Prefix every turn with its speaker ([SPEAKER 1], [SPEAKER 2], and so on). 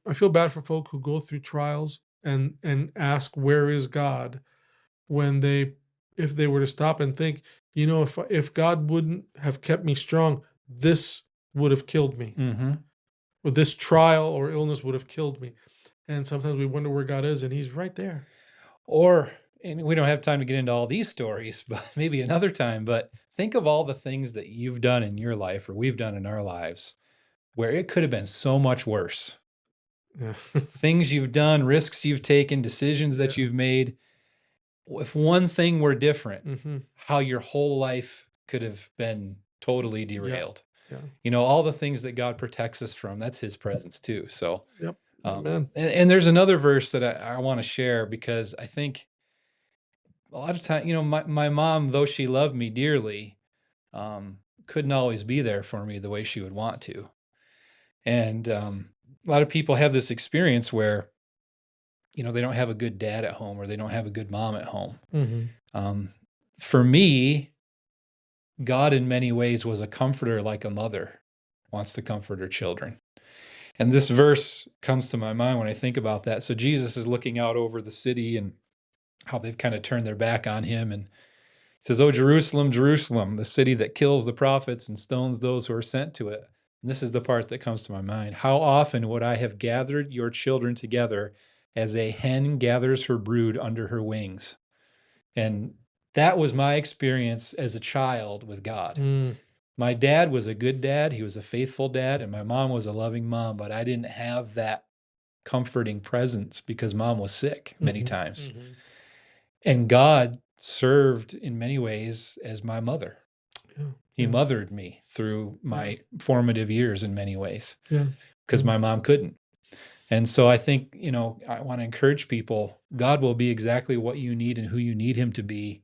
[SPEAKER 1] I feel bad for folk who go through trials and ask, "Where is God?" When they if they were to stop and think, if God wouldn't have kept me strong, this would have killed me.
[SPEAKER 2] Hmm.
[SPEAKER 1] Or this trial or illness would have killed me. And sometimes we wonder where God is, and He's right there.
[SPEAKER 2] Or, and we don't have time to get into all these stories, but maybe another time. But think of all the things that you've done in your life or we've done in our lives where it could have been so much worse.
[SPEAKER 1] Yeah.
[SPEAKER 2] Things you've done, risks you've taken, decisions that
[SPEAKER 1] Yeah.
[SPEAKER 2] you've made. If one thing were different,
[SPEAKER 1] Hmm.
[SPEAKER 2] how your whole life could have been totally
[SPEAKER 1] Yeah.
[SPEAKER 2] derailed.
[SPEAKER 1] Yeah.
[SPEAKER 2] All the things that God protects us from, that's his presence too. So,
[SPEAKER 1] Yep. Amen.
[SPEAKER 2] and there's another verse that I want to share because I think a lot of time, my mom, though she loved me dearly, couldn't always be there for me the way she would want to. And a lot of people have this experience where, they don't have a good dad at home or they don't have a good mom at home.
[SPEAKER 1] Hmm.
[SPEAKER 2] Um, for me, God in many ways was a comforter like a mother wants to comfort her children. And this verse comes to my mind when I think about that. So Jesus is looking out over the city and how they've kind of turned their back on him. And he says, "Oh, Jerusalem, Jerusalem, the city that kills the prophets and stones those who are sent to it." And this is the part that comes to my mind. "How often would I have gathered your children together as a hen gathers her brood under her wings?" And that was my experience as a child with God.
[SPEAKER 1] Mm.
[SPEAKER 2] My dad was a good dad. He was a faithful dad, and my mom was a loving mom, but I didn't have that comforting presence because mom was sick many
[SPEAKER 1] Hmm.
[SPEAKER 2] times.
[SPEAKER 1] Hmm.
[SPEAKER 2] And God served in many ways as my mother.
[SPEAKER 1] Yeah.
[SPEAKER 2] He
[SPEAKER 1] Yeah.
[SPEAKER 2] mothered me through
[SPEAKER 1] Yeah.
[SPEAKER 2] my formative years in many ways
[SPEAKER 1] Yeah.
[SPEAKER 2] because
[SPEAKER 1] Yeah.
[SPEAKER 2] my mom couldn't. And so I think, I want to encourage people, God will be exactly what you need and who you need him to be